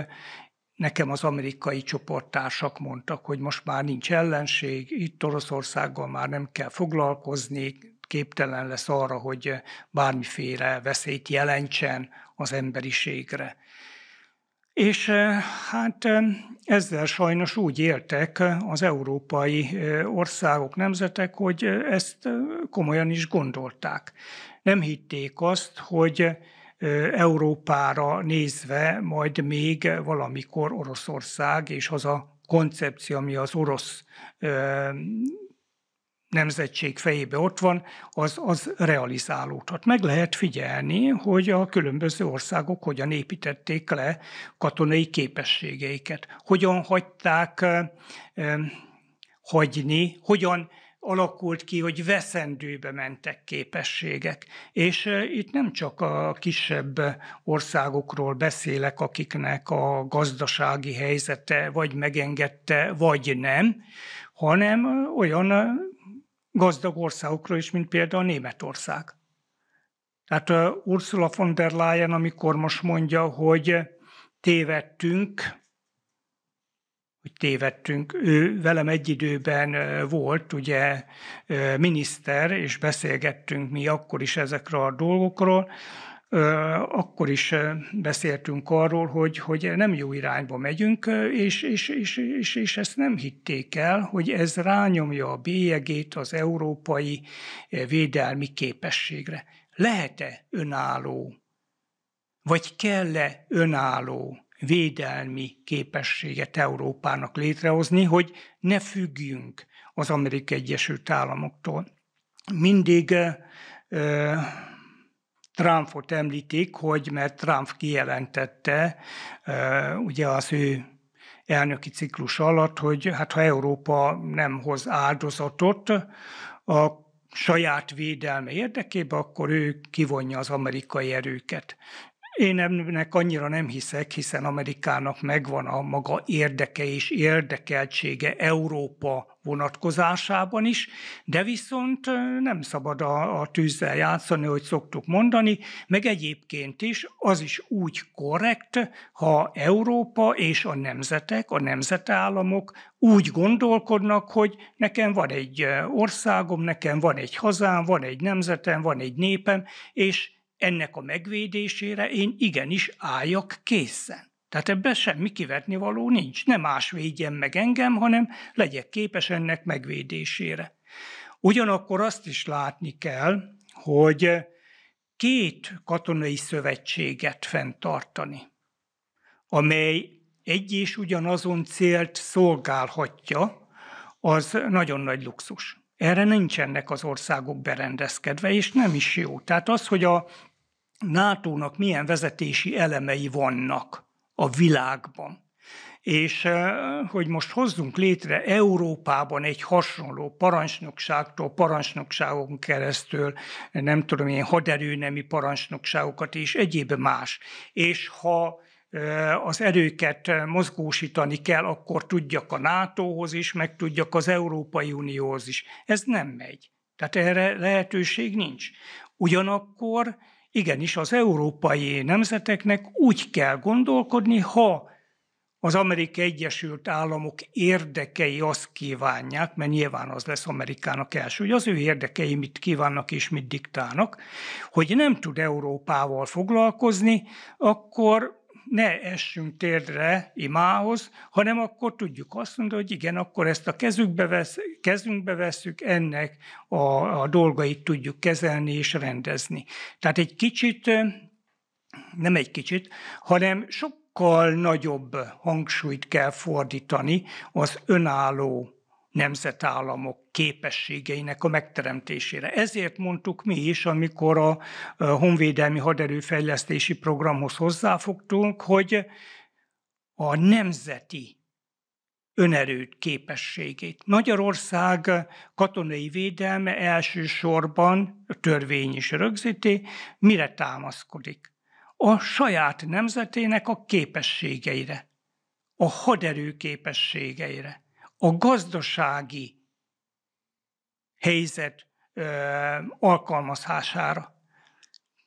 nekem az amerikai csoporttársak mondtak, hogy most már nincs ellenség, itt Oroszországgal már nem kell foglalkozni, képtelen lesz arra, hogy bármiféle veszélyt jelentsen az emberiségre. És hát ezzel sajnos úgy éltek az európai országok, nemzetek, hogy ezt komolyan is gondolták. Nem hitték azt, hogy Európára nézve majd még valamikor Oroszország és az a koncepció, ami az orosz nemzetség fejébe ott van, az realizálódhat. Meg lehet figyelni, hogy a különböző országok hogyan építették le katonai képességeiket, hogyan hagyták hagyni, hogyan alakult ki, hogy veszendőbe mentek képességek. És itt nem csak a kisebb országokról beszélek, akiknek a gazdasági helyzete vagy megengedte, vagy nem, hanem olyan gazdag országokról is, mint például Németország. Tehát Ursula von der Leyen, amikor most mondja, hogy tévedtünk, ő velem egy időben volt ugye miniszter, és beszélgettünk mi akkor is ezekről a dolgokról, akkor is beszéltünk arról, hogy nem jó irányba megyünk, és ezt nem hitték el, hogy ez rányomja a bélyegét az európai védelmi képességre. Lehet-e önálló, vagy kell-e önálló védelmi képességet Európának létrehozni, hogy ne függjünk az Amerikai Egyesült Államoktól? Mindig Trumpot említik, mert Trump kijelentette ugye az ő elnöki ciklus alatt, hogy hát ha Európa nem hoz áldozatot a saját védelme érdekében, akkor ő kivonja az amerikai erőket. Én ennek annyira nem hiszek, hiszen Amerikának megvan a maga érdeke és érdekeltsége Európa vonatkozásában is, de viszont nem szabad a tűzzel játszani, hogy szoktuk mondani, meg egyébként is az is úgy korrekt, ha Európa és a nemzetek, a nemzetállamok úgy gondolkodnak, hogy nekem van egy országom, nekem van egy hazám, van egy nemzetem, van egy népem, és ennek a megvédésére én igenis álljak készen. Tehát ebben semmi kivetnivaló nincs. Nem más védjen meg engem, hanem legyek képes ennek megvédésére. Ugyanakkor azt is látni kell, hogy két katonai szövetséget fenntartani, amely egy és ugyanazon célt szolgálhatja, az nagyon nagy luxus. Erre nincsenek az országok berendezkedve, és nem is jó. Tehát az, hogy a NATO-nak milyen vezetési elemei vannak a világban, és hogy most hozzunk létre Európában egy hasonló parancsnokságtól, parancsnokságon keresztül, nem tudom én, haderőnemi parancsnokságokat és egyéb más. És ha az erőket mozgósítani kell, akkor tudjak a NATO-hoz is, meg tudjak az Európai Unióhoz is. Ez nem megy. Tehát erre lehetőség nincs. Ugyanakkor igenis az európai nemzeteknek úgy kell gondolkodni, ha az Amerikai Egyesült Államok érdekei azt kívánják, mert nyilván az lesz Amerikának első, hogy az ő érdekei mit kívánnak és mit diktálnak, hogy nem tud Európával foglalkozni, akkor ne essünk térdre imához, hanem akkor tudjuk azt mondani, hogy igen, akkor ezt a kezünkbe vesszük, ennek a dolgait tudjuk kezelni és rendezni. Tehát egy kicsit, nem egy kicsit, hanem sokkal nagyobb hangsúlyt kell fordítani az önálló nemzetállamok képességeinek a megteremtésére. Ezért mondtuk mi is, amikor a honvédelmi haderőfejlesztési programhoz hozzáfogtunk, hogy a nemzeti önerőt képességét. Magyarország katonai védelme elsősorban, a törvény is rögzíti, mire támaszkodik? A saját nemzetének a képességeire, a haderő képességeire, a gazdasági helyzet alkalmazására.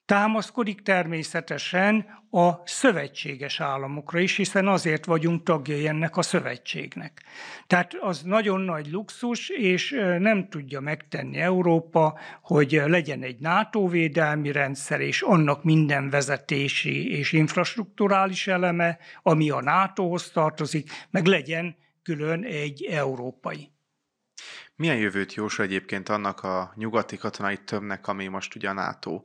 Támaszkodik természetesen a szövetséges államokra is, hiszen azért vagyunk tagjai ennek a szövetségnek. Tehát az nagyon nagy luxus, és nem tudja megtenni Európa, hogy legyen egy NATO védelmi rendszer, és annak minden vezetési és infrastrukturális eleme, ami a NATO-hoz tartozik, meg legyen külön egy európai. Milyen jövőt jósol egyébként annak a nyugati katonai tömbnek, ami most ugye a NATO?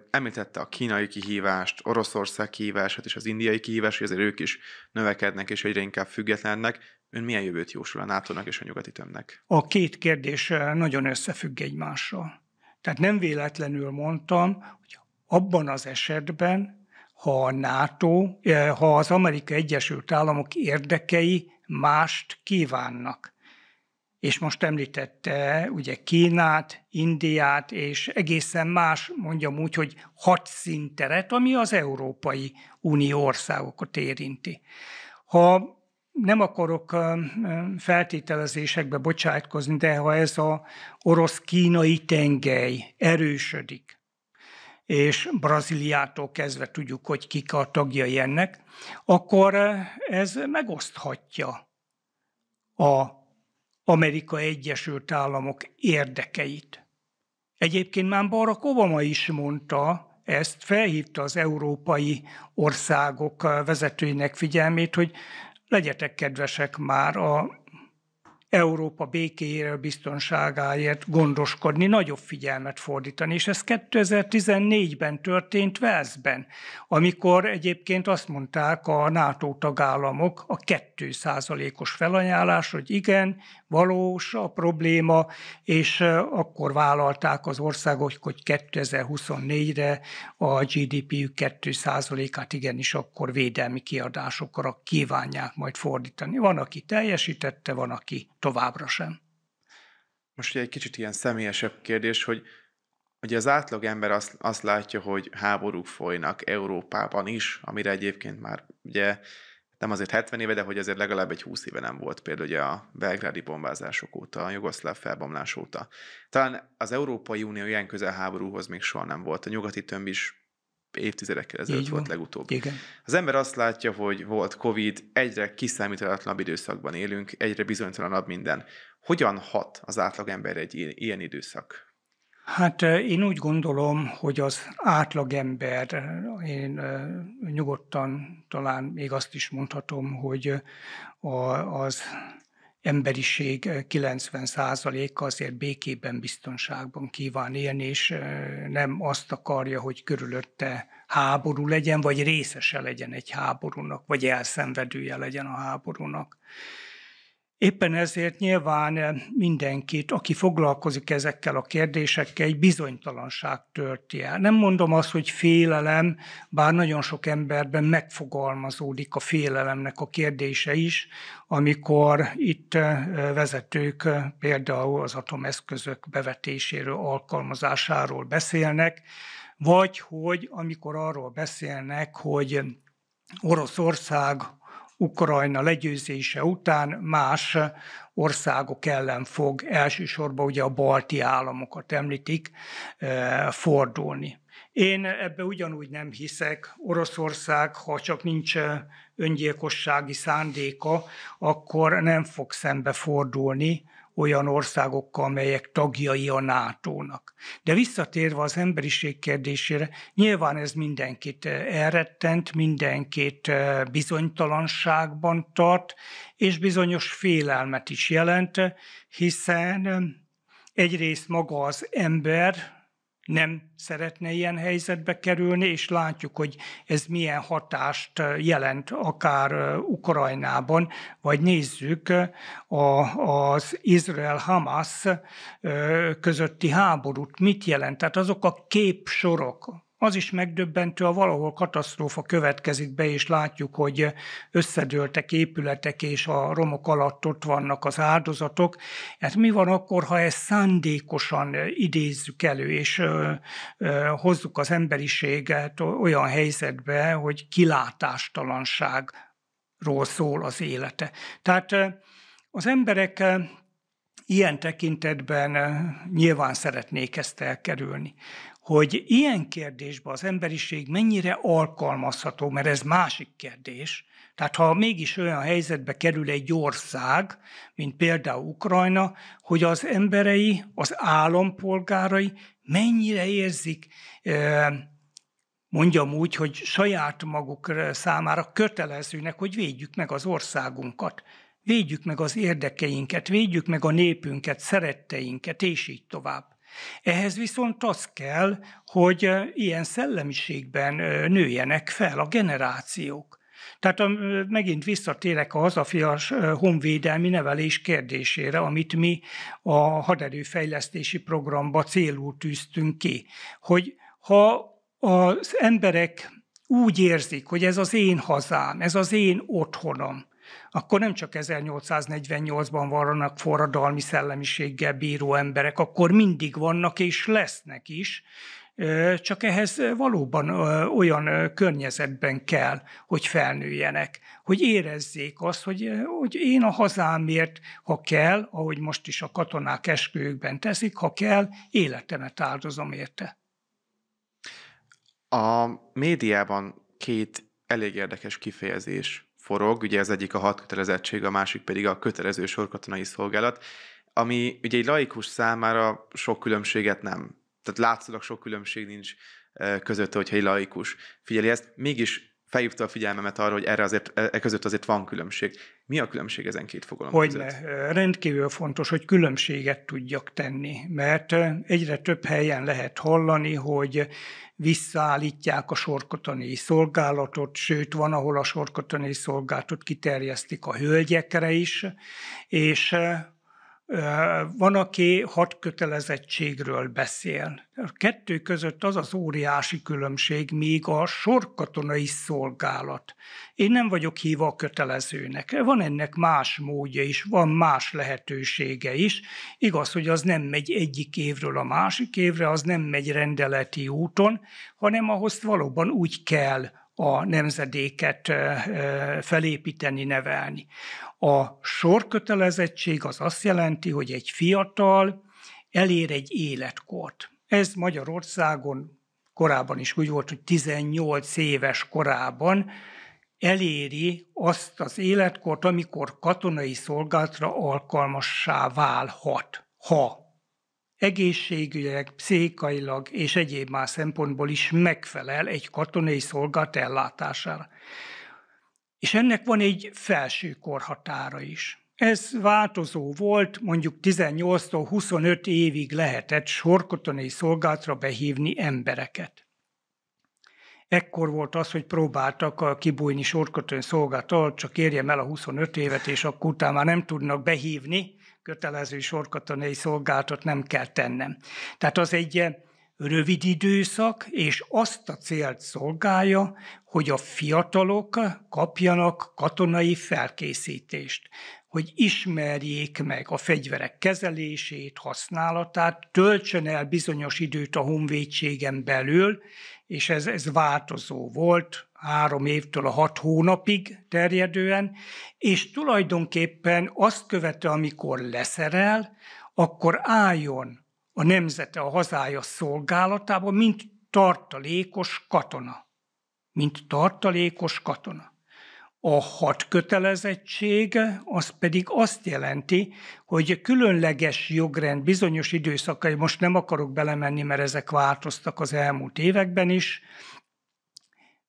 Említette a kínai kihívást, Oroszország kihívását és az indiai kihívást, hogy azért ők is növekednek és egyre inkább függetlennek. Ön milyen jövőt jósol a NATO-nak és a nyugati tömbnek? A két kérdés nagyon összefügg egymással. Tehát nem véletlenül mondtam, hogy abban az esetben, ha a NATO, ha az Amerikai Egyesült Államok érdekei mást kívánnak. És most említette ugye Kínát, Indiát, és egészen más, mondjam úgy, hogy hadszínteret, ami az Európai Unió országokat érinti. Ha nem akarok feltételezésekbe bocsájtkozni, de ha ez az orosz-kínai tengely erősödik, és Brazíliától kezdve tudjuk, hogy kik a tagjai ennek, akkor ez megoszthatja az Amerikai Egyesült Államok érdekeit. Egyébként már Barack Obama is mondta, ezt felhívta az európai országok vezetőinek figyelmét, hogy legyetek kedvesek már a Európa békéjéről, biztonságáért gondoskodni, nagyobb figyelmet fordítani. És ez 2014-ben történt Walesben, amikor egyébként azt mondták a NATO tagállamok, a 2%-os felajánlás, hogy igen, valós a probléma, és akkor vállalták az országok, hogy 2024-re a GDP-jük 2%-át igenis akkor védelmi kiadásokra kívánják majd fordítani. Van, aki teljesítette, van, aki továbbra sem. Most egy kicsit ilyen személyesebb kérdés, hogy ugye az átlag ember azt látja, hogy háborúk folynak Európában is, amire egyébként már ugye nem azért 70 éve, de hogy azért legalább egy 20 éve nem volt, például ugye a belgrádi bombázások óta, a jugoszláv felbomlás óta. Talán az Európai Unió ilyen közel háborúhoz még soha nem volt. A nyugati tömb is évtizedekkel ezelőtt volt legutóbb. Igen. Az ember azt látja, hogy volt Covid, egyre kiszámíthatatlanabb időszakban élünk, egyre bizonytalanabb minden. Hogyan hat az átlagemberre egy ilyen időszak? Hát én úgy gondolom, hogy az átlagember, én nyugodtan talán még azt is mondhatom, hogy az emberiség 90%-a azért békében, biztonságban kíván élni, és nem azt akarja, hogy körülötte háború legyen, vagy részese legyen egy háborúnak, vagy elszenvedője legyen a háborúnak. Éppen ezért nyilván mindenkit, aki foglalkozik ezekkel a kérdésekkel, egy bizonytalanság törti el. Nem mondom azt, hogy félelem, bár nagyon sok emberben megfogalmazódik a félelemnek a kérdése is, amikor itt vezetők például az atomeszközök bevetéséről, alkalmazásáról beszélnek, vagy hogy amikor arról beszélnek, hogy Oroszország Ukrajna legyőzése után más országok ellen fog, elsősorban ugye a balti államokat említik, fordulni. Én ebbe ugyanúgy nem hiszek. Oroszország, ha csak nincs öngyilkossági szándéka, akkor nem fog szembe fordulni olyan országokkal, amelyek tagjai a NATO-nak. De visszatérve az emberiség kérdésére, nyilván ez mindenkit elrettent, mindenkit bizonytalanságban tart, és bizonyos félelmet is jelent, hiszen egyrészt maga az ember nem szeretne ilyen helyzetbe kerülni, és látjuk, hogy ez milyen hatást jelent akár Ukrajnában, vagy nézzük az Izrael-Hamas közötti háborút, mit jelent. Tehát azok a képsorok, az is megdöbbentő, ha valahol katasztrófa következik be, és látjuk, hogy összedőltek épületek, és a romok alatt ott vannak az áldozatok. Hát mi van akkor, ha ezt szándékosan idézzük elő, és hozzuk az emberiséget olyan helyzetbe, hogy kilátástalanságról szól az élete. Tehát az emberek ilyen tekintetben nyilván szeretnék ezt elkerülni. Hogy ilyen kérdésben az emberiség mennyire alkalmazható, mert ez másik kérdés. Tehát ha mégis olyan helyzetbe kerül egy ország, mint például Ukrajna, hogy az emberei, az állampolgárai mennyire érzik, mondjam úgy, hogy saját maguk számára kötelezőnek, hogy védjük meg az országunkat, védjük meg az érdekeinket, védjük meg a népünket, szeretteinket, és így tovább. Ehhez viszont az kell, hogy ilyen szellemiségben nőjenek fel a generációk. Tehát megint visszatérek a hazafias honvédelmi nevelés kérdésére, amit mi a haderőfejlesztési programba célul tűztünk ki. Hogy ha az emberek úgy érzik, hogy ez az én hazám, ez az én otthonom, akkor nem csak 1848-ban vannak forradalmi szellemiséggel bíró emberek, akkor mindig vannak és lesznek is, csak ehhez valóban olyan környezetben kell, hogy felnőjenek, hogy érezzék azt, hogy én a hazámért, ha kell, ahogy most is a katonák esküvőkben teszik, ha kell, életemet áldozom érte. A médiában két elég érdekes kifejezés forog, ugye az egyik a hadkötelezettség, a másik pedig a kötelező sorkatonai szolgálat, ami ugye egy laikus számára sok különbséget nem. Tehát látszólag sok különbség nincs között, hogyha egy laikus figyeli ezt. Mégis felhívta a figyelmemet arra, hogy erre azért, között azért van különbség. Mi a különbség ezen két fogalom között? Hogyne, rendkívül fontos, hogy különbséget tudjak tenni, mert egyre több helyen lehet hallani, hogy visszaállítják a sorkatonai szolgálatot, sőt, van, ahol a sorkatonai szolgálatot kiterjesztik a hölgyekre is, és van, aki hadkötelezettségről beszél. A kettő között az az óriási különbség, míg a sorkatonai szolgálat. Én nem vagyok híva a kötelezőnek. Van ennek más módja is, van más lehetősége is. Igaz, hogy az nem megy egyik évről a másik évre, az nem megy rendeleti úton, hanem ahhoz valóban úgy kell a nemzedéket felépíteni, nevelni. A sorkötelezettség az azt jelenti, hogy egy fiatal elér egy életkort. Ez Magyarországon korábban is úgy volt, hogy 18 éves korában eléri azt az életkort, amikor katonai szolgálatra alkalmassá válhat, ha egészségügyileg, pszichikailag és egyéb más szempontból is megfelel egy katonai szolgálat ellátására. És ennek van egy felső korhatára is. Ez változó volt, mondjuk 18-tól 25 évig lehetett sorkatonai szolgálatra behívni embereket. Ekkor volt az, hogy próbáltak kibújni sorkatonai szolgálattal, csak érjem el a 25 évet, és akkor utána már nem tudnak behívni, kötelező sorkatonai szolgálatot nem kell tennem. Tehát az egy rövid időszak, és azt a célt szolgálja, hogy a fiatalok kapjanak katonai felkészítést, hogy ismerjék meg a fegyverek kezelését, használatát, töltsön el bizonyos időt a honvédségen belül, és ez változó volt, 3 évtől a 6 hónapig terjedően, és tulajdonképpen azt követően, amikor leszerel, akkor álljon a nemzete, a hazája szolgálatába, mint tartalékos katona. Mint tartalékos katona. A hadkötelezettség az pedig azt jelenti, hogy különleges jogrend bizonyos időszakai, most nem akarok belemenni, mert ezek változtak az elmúlt években is,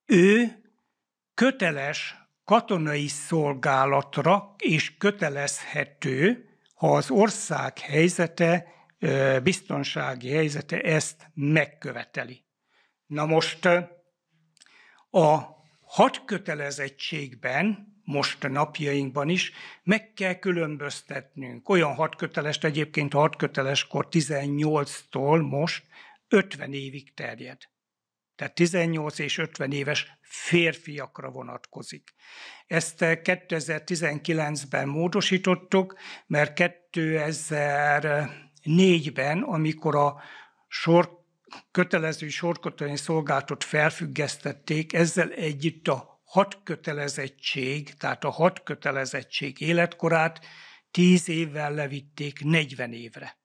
ő köteles katonai szolgálatra és kötelezhető, ha az ország helyzete, biztonsági helyzete ezt megköveteli. Na most a hadkötelezettségben, most a napjainkban is meg kell különböztetnünk. Olyan hadkötelest, egyébként a hadköteleskor 18-tól most 50 évig terjed. Tehát 18 és 50 éves férfiakra vonatkozik. Ezt 2019-ben módosítottuk, mert 2004-ben, amikor a kötelező sorkatonai szolgálatot felfüggesztették, ezzel együtt a hadkötelezettség, tehát a hadkötelezettség életkorát 10 évvel levitték 40 évre.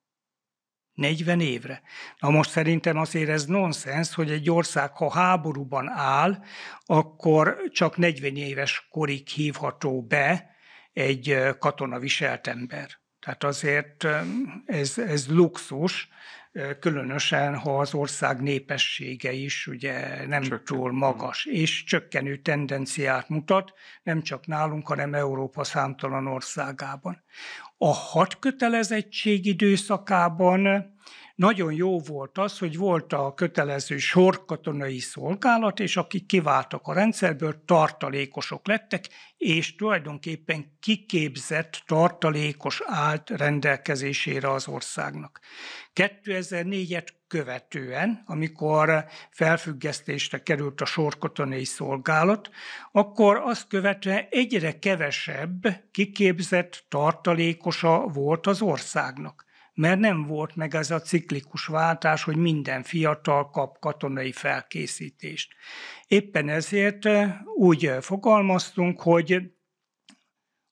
40 évre. Na most szerintem azért ez nonsens, hogy egy ország, ha háborúban áll, akkor csak 40 éves korig hívható be egy katonaviselt ember. Tehát azért ez luxus, különösen, ha az ország népessége is ugye nem túl magas, és csökkenő tendenciát mutat, nem csak nálunk, hanem Európa számtalan országában. A hadkötelezettség időszakában nagyon jó volt az, hogy volt a kötelező sorkatonai szolgálat, és akik kiváltak a rendszerből, tartalékosok lettek, és tulajdonképpen kiképzett tartalékos állt rendelkezésére az országnak. 2004-et követően, amikor felfüggesztésre került a sorkatonai szolgálat, akkor azt követően egyre kevesebb kiképzett tartalékosa volt az országnak. Mert nem volt meg ez a ciklikus váltás, hogy minden fiatal kap katonai felkészítést. Éppen ezért úgy fogalmaztunk, hogy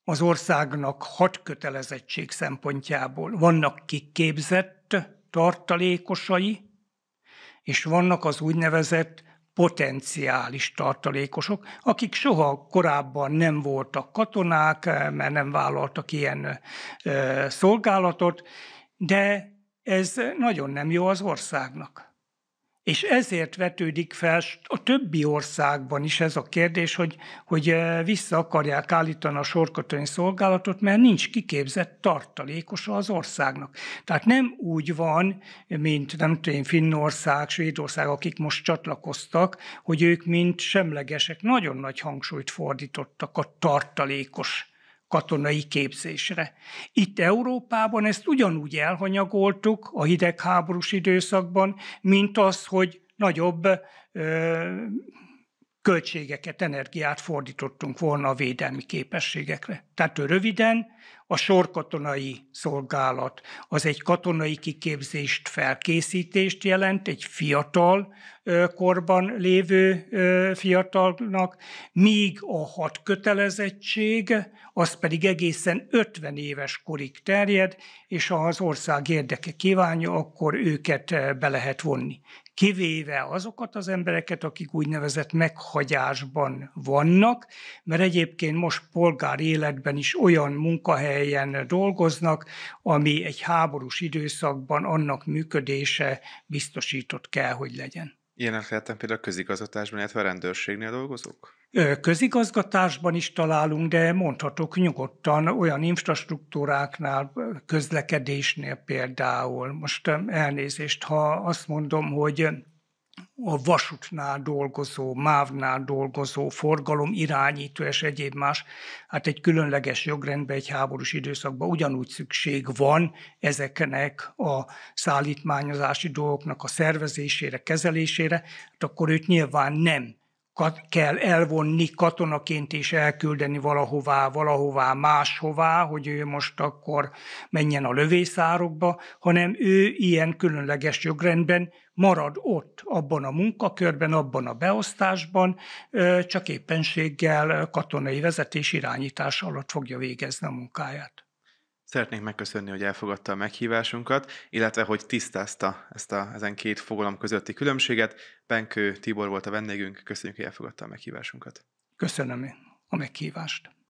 az országnak hadkötelezettség szempontjából vannak kiképzett tartalékosai, és vannak az úgynevezett potenciális tartalékosok, akik soha korábban nem voltak katonák, mert nem vállaltak ilyen szolgálatot, de ez nagyon nem jó az országnak. És ezért vetődik fel a többi országban is ez a kérdés, hogy vissza akarják állítani a sorkatonai szolgálatot, mert nincs kiképzett tartalékosa az országnak. Tehát nem úgy van, mint nem tudom, Finnország, Svédország, akik most csatlakoztak, hogy ők mind semlegesek. Nagyon nagy hangsúlyt fordítottak a tartalékos katonai képzésre. Itt Európában ezt ugyanúgy elhanyagoltuk a hidegháborús időszakban, mint az, hogy nagyobb költségeket, energiát fordítottunk volna a védelmi képességekre. Tehát röviden a sorkatonai szolgálat az egy katonai kiképzést, felkészítést jelent egy fiatal korban lévő fiatalnak, míg a hadkötelezettség az pedig egészen 50 éves korig terjed, és ha az ország érdeke kívánja, akkor őket be lehet vonni. Kivéve azokat az embereket, akik úgynevezett meghagyásban vannak, mert egyébként most polgári életben is olyan munkahelyen dolgoznak, ami egy háborús időszakban annak működése biztosított kell, hogy legyen. Ilyenek lehetnek például a közigazgatásban, illetve a rendőrségnél dolgozók? Közigazgatásban is találunk, de mondhatok nyugodtan olyan infrastruktúráknál, közlekedésnél például. Most elnézést, ha azt mondom, hogy a vasútnál dolgozó, MÁV-nál dolgozó, forgalomirányító és egyéb más, hát egy különleges jogrendben egy háborús időszakban ugyanúgy szükség van ezeknek a szállítmányozási dolgoknak a szervezésére, kezelésére, hát akkor őt nyilván nem kell elvonni katonaként és elküldeni valahová máshová, hogy ő most akkor menjen a lövészárokba, hanem ő ilyen különleges jogrendben marad ott, abban a munkakörben, abban a beosztásban, csak éppenséggel katonai vezetés irányítás alatt fogja végezni a munkáját. Szeretnénk megköszönni, hogy elfogadta a meghívásunkat, illetve hogy tisztázta ezen két fogalom közötti különbséget. Benkő Tibor volt a vendégünk, köszönjük, hogy elfogadta a meghívásunkat. Köszönöm a meghívást.